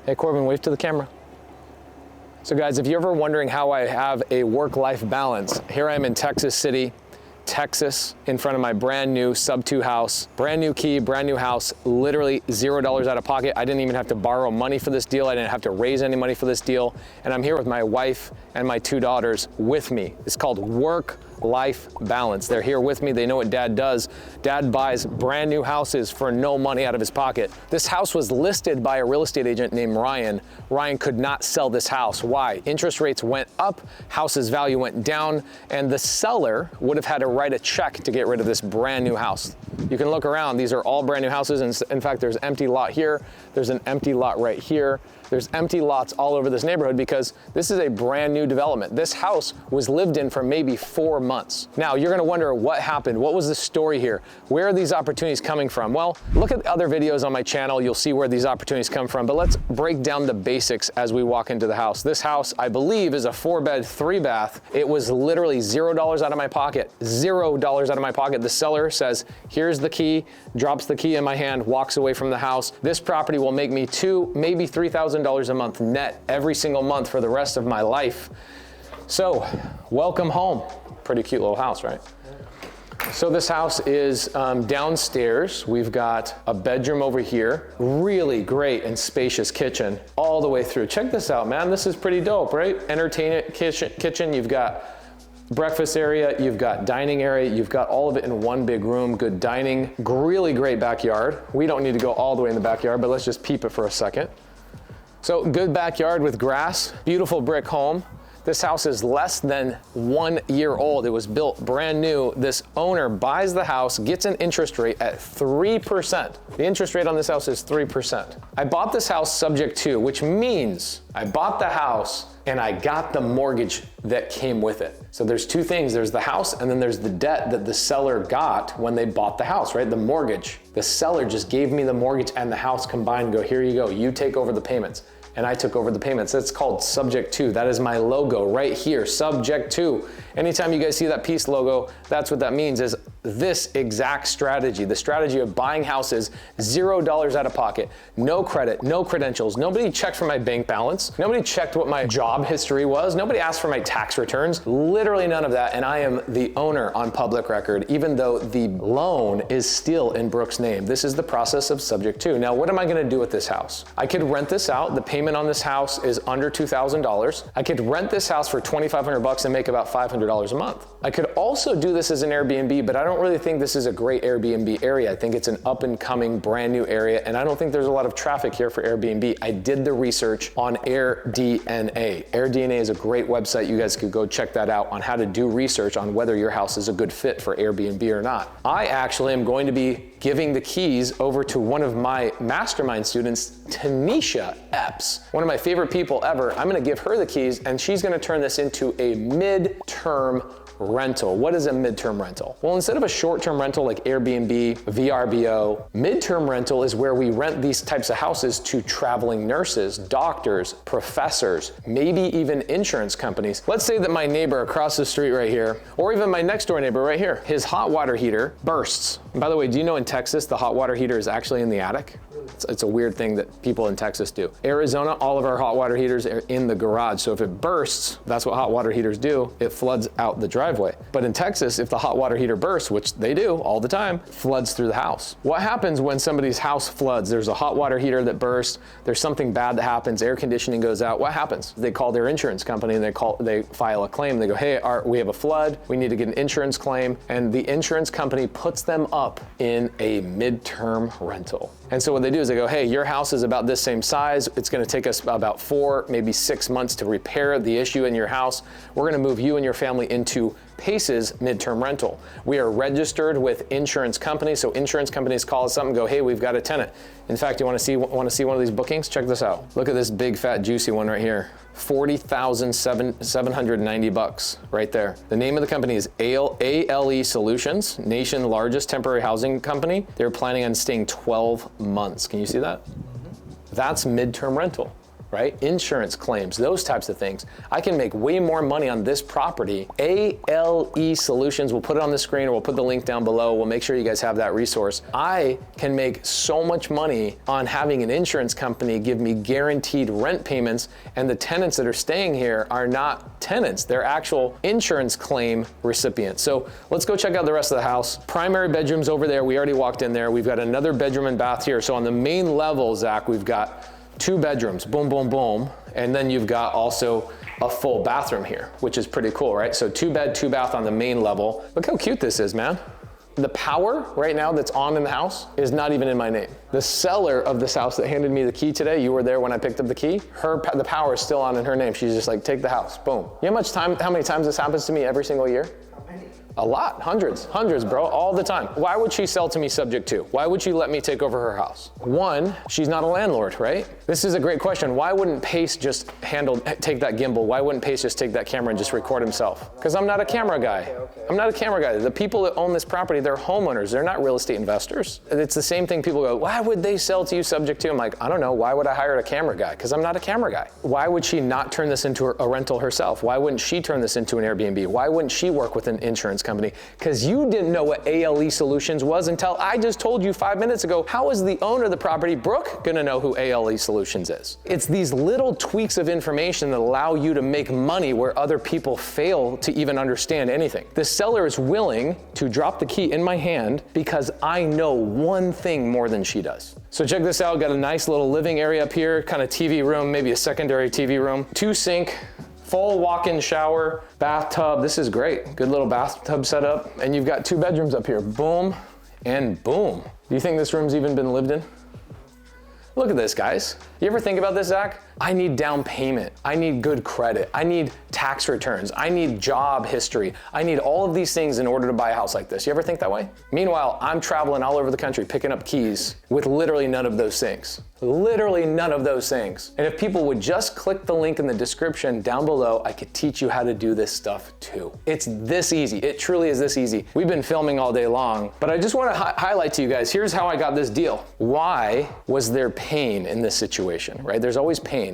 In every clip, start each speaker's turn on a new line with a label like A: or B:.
A: Hey Corbin, wave to the camera. So guys, if you're ever wondering how I have a work-life balance, here I am in Texas City, Texas, in front of my brand new Subto house, brand new key, brand new house, literally $0 out of pocket. I didn't even have to borrow money for this deal. I didn't have to raise any money for this deal. And I'm here with my wife and my 2 daughters with me. It's called work-life balance. They're here with me. They know what dad does. Dad buys brand new houses for no money out of his pocket. This house was listed by a real estate agent named Ryan. Ryan could not sell this house. Why? Interest rates went up, house's value went down, and the seller would have had to write a check to get rid of this brand new house. You can look around, these are all brand new houses, and in fact, there's an empty lot here, there's an empty lot right here, there's empty lots all over this neighborhood because this is a brand new development. This house was lived in for maybe 4 months. Now, you're gonna wonder what happened, what was the story here? Where are these opportunities coming from? Well, look at other videos on my channel, you'll see where these opportunities come from, but let's break down the basics as we walk into the house. This house, I believe, is a 4-bed, 3-bath. It was literally $0 out of my pocket, $0 out of my pocket. The seller says, here's the key, drops the key in my hand, walks away from the house. This property will make me $2,000, maybe $3,000 a month net every single month for the rest of my life. So, welcome home. Pretty cute little house, right? So this house is downstairs. We've got a bedroom over here, really great and spacious kitchen all the way through. Check this out, man. This is pretty dope, right? Entertainment kitchen. You've got breakfast area, you've got dining area, you've got all of it in one big room, good dining, really great backyard. We don't need to go all the way in the backyard, but let's just peep it for a second. So good backyard with grass, beautiful brick home. This house is less than 1 year old. It was built brand new. This owner buys the house, gets an interest rate at 3%. The interest rate on this house is 3%. I bought this house subject to, which means I bought the house and I got the mortgage that came with it. So there's 2 things. There's the house and then there's the debt that the seller got when they bought the house, right? The mortgage. The seller just gave me the mortgage and the house combined, go, here you go, you take over the payments. And I took over the payments. That's called subject to. That is my logo right here, subject to. Anytime you guys see that peace logo, that's what that means, is this exact strategy, the strategy of buying houses, $0 out of pocket, no credit, no credentials. Nobody checked for my bank balance. Nobody checked what my job history was. Nobody asked for my tax returns. Literally none of that. And I am the owner on public record, even though the loan is still in Brooke's name. This is the process of subject to. Now, what am I gonna do with this house? I could rent this out. The payment on this house is under $2,000. I could rent this house for $2,500 and make about $500 a month. I could also do this as an Airbnb, but I don't really think this is a great Airbnb area. I think it's an up and coming brand new area, and I don't think there's a lot of traffic here for Airbnb. I did the research on AirDNA. AirDNA is a great website. You guys could go check that out on how to do research on whether your house is a good fit for Airbnb or not. I actually am going to be giving the keys over to one of my mastermind students, Tanisha Epps, one of my favorite people ever. I'm gonna give her the keys and she's gonna turn this into a midterm rental. What is a midterm rental? Well, instead of a short-term rental like Airbnb, VRBO, midterm rental is where we rent these types of houses to traveling nurses, doctors, professors, maybe even insurance companies. Let's say that my neighbor across the street right here, or even my next door neighbor right here, his hot water heater bursts. And by the way, do you know in Texas, the hot water heater is actually in the attic? It's a weird thing that people in Texas do. Arizona, all of our hot water heaters are in the garage. So if it bursts, that's what hot water heaters do. It floods out the driveway. But in Texas, if the hot water heater bursts, which they do all the time, floods through the house. What happens when somebody's house floods? There's a hot water heater that bursts. There's something bad that happens. Air conditioning goes out. What happens? They call their insurance company and they file a claim. They go, hey, we have a flood. We need to get an insurance claim. And the insurance company puts them up in a midterm rental. And so what they do is they go, hey, your house is about this same size. It's gonna take us about 4, maybe 6 months to repair the issue in your house. We're gonna move you and your family into Pace's midterm rental. We are registered with insurance companies, so insurance companies call us up and go, hey, we've got a tenant. In fact, you wanna see one of these bookings? Check this out. Look at this big, fat, juicy one right here. $40,790 right there. The name of the company is ALE Solutions, nation's largest temporary housing company. They're planning on staying 12 months. Can you see that? That's midterm rental, right? Insurance claims, those types of things. I can make way more money on this property. ALE Solutions, we'll put it on the screen or we'll put the link down below. We'll make sure you guys have that resource. I can make so much money on having an insurance company give me guaranteed rent payments, and the tenants that are staying here are not tenants, they're actual insurance claim recipients. So let's go check out the rest of the house. Primary bedroom's over there. We already walked in there. We've got another bedroom and bath here. So on the main level, Zach, we've got 2 bedrooms, boom, boom, boom. And then you've got also a full bathroom here, which is pretty cool, right? So 2 bed, 2 bath on the main level. Look how cute this is, man. The power right now that's on in the house is not even in my name. The seller of this house that handed me the key today, you were there when I picked up the key, the power is still on in her name. She's just like, take the house, boom. You know how many times this happens to me every single year? A lot, hundreds, bro, all the time. Why would she sell to me subject to? Why would she let me take over her house? One, she's not a landlord, right? This is a great question. Why wouldn't Pace just take that gimbal? Why wouldn't Pace just take that camera and just record himself? Because I'm not a camera guy. I'm not a camera guy. The people that own this property, they're homeowners. They're not real estate investors. It's the same thing. People go, why would they sell to you subject to? I'm like, I don't know. Why would I hire a camera guy? Because I'm not a camera guy. Why would she not turn this into a rental herself? Why wouldn't she turn this into an Airbnb? Why wouldn't she work with an insurance company? Because you didn't know what ALE Solutions was until I just told you 5 minutes ago. How is the owner of the property, Brooke, gonna know who ALE Solutions is? It's these little tweaks of information that allow you to make money where other people fail to even understand anything. The seller is willing to drop the key in my hand because I know one thing more than she does. So check this out, got a nice little living area up here, kind of TV room, maybe a secondary TV room, 2 sink, full walk-in shower, bathtub. This is great. Good little bathtub setup. And you've got 2 bedrooms up here. Boom and boom. Do you think this room's even been lived in? Look at this, guys. You ever think about this, Zach? I need down payment. I need good credit. I need tax returns. I need job history. I need all of these things in order to buy a house like this. You ever think that way? Meanwhile, I'm traveling all over the country picking up keys with literally none of those things. Literally none of those things. And if people would just click the link in the description down below, I could teach you how to do this stuff too. It's this easy. It truly is this easy. We've been filming all day long, but I just want to highlight to you guys, here's how I got this deal. Why was there pain in this situation, right? There's always pain.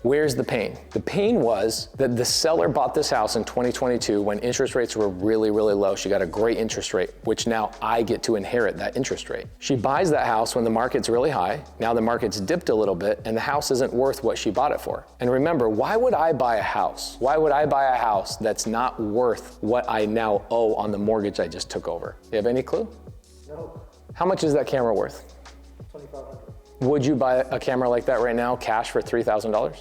A: Where's the pain? The pain was that the seller bought this house in 2022 when interest rates were really, really low. She got a great interest rate, which now I get to inherit that interest rate. She buys that house when the market's really high. Now the market's dipped a little bit and the house isn't worth what she bought it for. And remember, why would I buy a house? Why would I buy a house that's not worth what I now owe on the mortgage I just took over? You have any clue?
B: No.
A: How much is that camera worth?
B: $2,500.
A: Would you buy a camera like that right now, cash for $3,000?
B: No.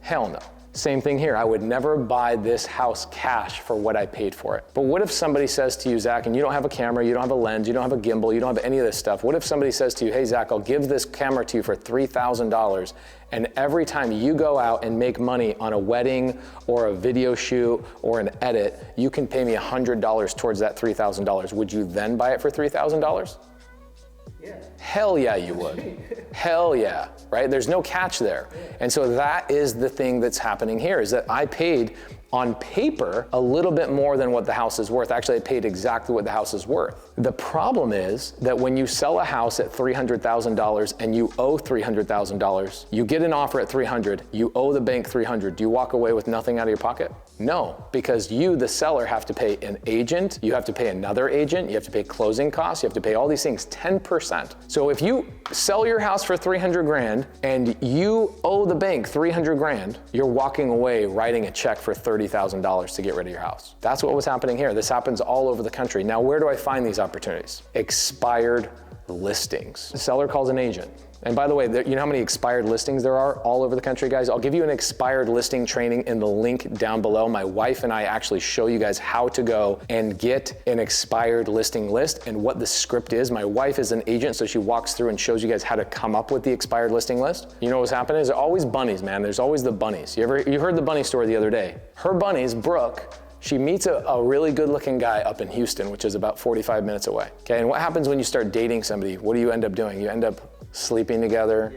A: Hell no. Same thing here. I would never buy this house cash for what I paid for it. But what if somebody says to you, Zach, and you don't have a camera, you don't have a lens, you don't have a gimbal, you don't have any of this stuff. What if somebody says to you, hey, Zach, I'll give this camera to you for $3,000, and every time you go out and make money on a wedding or a video shoot or an edit, you can pay me $100 towards that $3,000. Would you then buy it for $3,000?
B: Yeah.
A: Hell yeah, you would. Hell yeah, right? There's no catch there. And so that is the thing that's happening here, is that I paid on paper a little bit more than what the house is worth. Actually, I paid exactly what the house is worth. The problem is that when you sell a house at $300,000 and you owe $300,000, you get an offer at $300,000, you owe the bank $300,000, do you walk away with nothing out of your pocket? No, because you, the seller, have to pay an agent, you have to pay another agent, you have to pay closing costs, you have to pay all these things, 10%. So if you sell your house for $300,000 and you owe the bank $300,000, you're walking away writing a check for $30,000 to get rid of your house. That's what was happening here. This happens all over the country. Now, where do I find these opportunities? Expired listings. The seller calls an agent. And by the way, you know how many expired listings there are all over the country, guys? I'll give you an expired listing training in the link down below. My wife and I actually show you guys how to go and get an expired listing list and what the script is. My wife is an agent, so she walks through and shows you guys how to come up with the expired listing list. You know what's happening? There's always bunnies, man. There's always the bunnies. You heard the bunny story the other day. Her bunnies, Brooke, she meets a really good looking guy up in Houston, which is about 45 minutes away. Okay, and what happens when you start dating somebody? What do you end up doing? You end up sleeping together.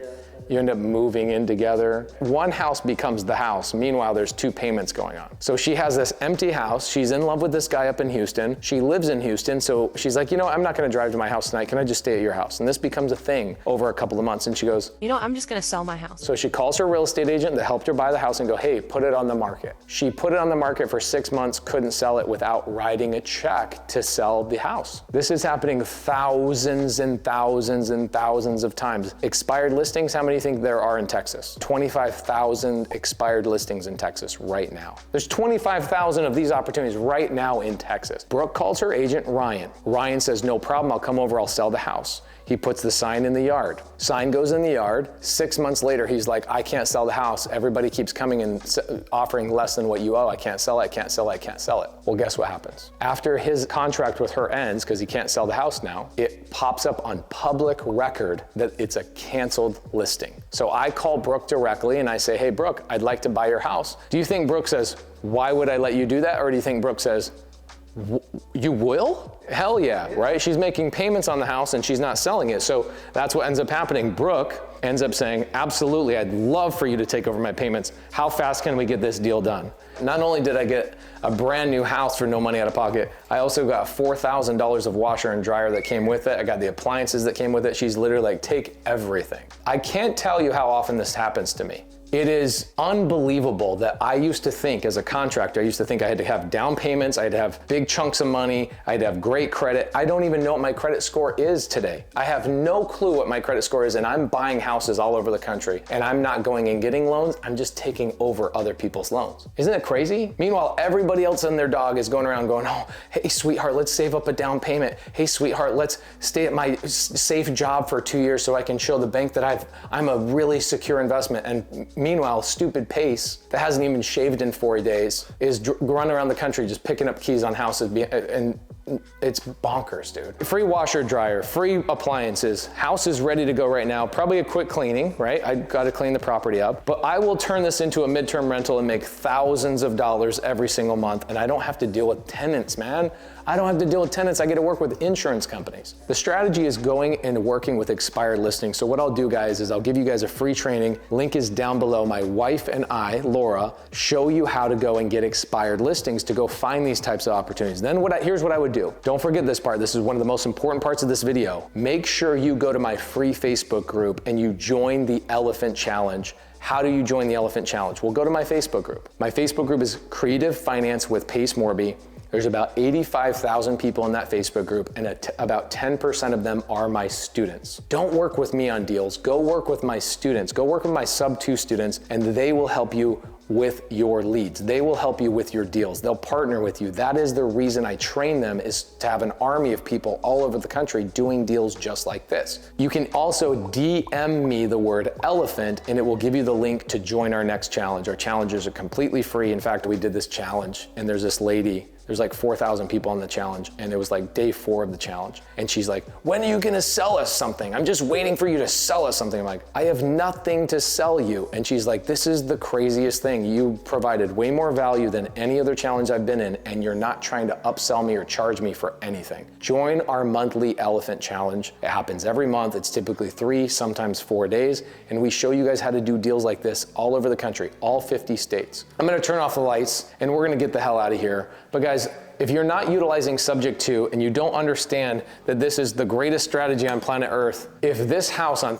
A: You end up moving in together. One house becomes the house. Meanwhile, there's two payments going on. So she has this empty house. She's in love with this guy up in Houston. She lives in Houston. So she's like, you know, I'm not gonna drive to my house tonight. Can I just stay at your house? And this becomes a thing over a couple of months. And she goes,
C: you know, I'm just gonna sell my house.
A: So she calls her real estate agent that helped her buy the house and go, hey, put it on the market. She put it on the market for 6 months, couldn't sell it without writing a check to sell the house. This is happening thousands and thousands and thousands of times. Expired listings, how many do you think there are in Texas? 25,000 expired listings in Texas right now. There's 25,000 of these opportunities right now in Texas. Brooke calls her agent, Ryan. Ryan says, no problem, I'll come over, I'll sell the house. He puts the sign in the yard. Sign goes in the yard. 6 months later, he's like, I can't sell the house. Everybody keeps coming and offering less than what you owe. I can't sell it, I can't sell it, I can't sell it. Well, guess what happens? After his contract with her ends, because he can't sell the house now, it pops up on public record that it's a canceled listing. So I call Brooke directly and I say, hey, Brooke, I'd like to buy your house. Do you think Brooke says, why would I let you do that? Or do you think Brooke says, you will? Hell yeah, right? She's making payments on the house and she's not selling it. So that's what ends up happening. Brooke ends up saying, absolutely, I'd love for you to take over my payments. How fast can we get this deal done? Not only did I get a brand new house for no money out of pocket, I also got $4,000 of washer and dryer that came with it. I got the appliances that came with it. She's literally like, take everything. I can't tell you how often this happens to me. It is unbelievable that I used to think as a contractor, I used to think I had to have down payments, I had to have big chunks of money, I had to have great credit. I don't even know what my credit score is today. I have no clue what my credit score is, and I'm buying houses all over the country, and I'm not going and getting loans, I'm just taking over other people's loans. Isn't it crazy? Meanwhile, everybody else and their dog is going around going, oh, hey sweetheart, let's save up a down payment. Hey sweetheart, let's stay at my safe job for 2 years so I can show the bank that I'm a really secure investment. And meanwhile, stupid Pace that hasn't even shaved in 4 days is running around the country just picking up keys on houses, and it's bonkers, dude. Free washer, dryer, free appliances, house is ready to go right now. Probably a quick cleaning, right? I gotta clean the property up, but I will turn this into a midterm rental and make thousands of dollars every single month, and I don't have to deal with tenants, man. I don't have to deal with tenants, I get to work with insurance companies. The strategy is going and working with expired listings. So what I'll do, guys, is I'll give you guys a free training. Link is down below. My wife and I, Laura, show you how to go and get expired listings to go find these types of opportunities. Then here's what I would do. Don't forget this part. This is one of the most important parts of this video. Make sure you go to my free Facebook group and you join the Elephant Challenge. How do you join the Elephant Challenge? Well, go to my Facebook group. My Facebook group is Creative Finance with Pace Morby. There's about 85,000 people in that Facebook group, and about 10% of them are my students. Don't work with me on deals. Go work with my students. Go work with my Subto students, and they will help you with your leads. They will help you with your deals. They'll partner with you. That is the reason I train them, is to have an army of people all over the country doing deals just like this. You can also DM me the word elephant and it will give you the link to join our next challenge. Our challenges are completely free. In fact, we did this challenge and there's this lady, there's like 4,000 people on the challenge, and it was like day 4 of the challenge. And she's like, when are you gonna sell us something? I'm just waiting for you to sell us something. I'm like, I have nothing to sell you. And she's like, this is the craziest thing. You provided way more value than any other challenge I've been in, and you're not trying to upsell me or charge me for anything. Join our monthly Elephant Challenge. It happens every month. It's typically 3, sometimes 4 days. And we show you guys how to do deals like this all over the country, all 50 states. I'm gonna turn off the lights and we're gonna get the hell out of here. But guys, if you're not utilizing Subject to and you don't understand that this is the greatest strategy on planet Earth, if this house on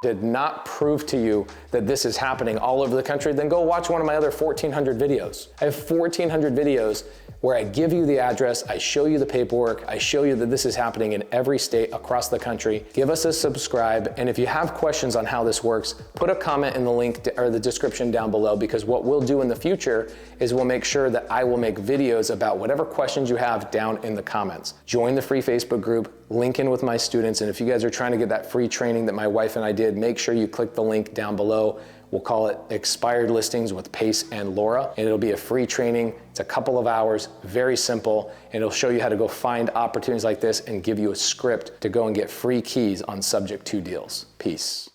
A: did not prove to you that this is happening all over the country, then go watch one of my other 1,400 videos. I have 1,400 videos where I give you the address, I show you the paperwork, I show you that this is happening in every state across the country. Give us a subscribe, and if you have questions on how this works, put a comment in the link or the description down below, because what we'll do in the future is we'll make sure that I will make videos about whatever questions you have down in the comments. Join the free Facebook group, link in with my students, and if you guys are trying to get that free training that my wife and I did, make sure you click the link down below. We'll call it Expired Listings with Pace and Laura, and it'll be a free training. It's a couple of hours, very simple, and it'll show you how to go find opportunities like this and give you a script to go and get free keys on Subject to deals. Peace.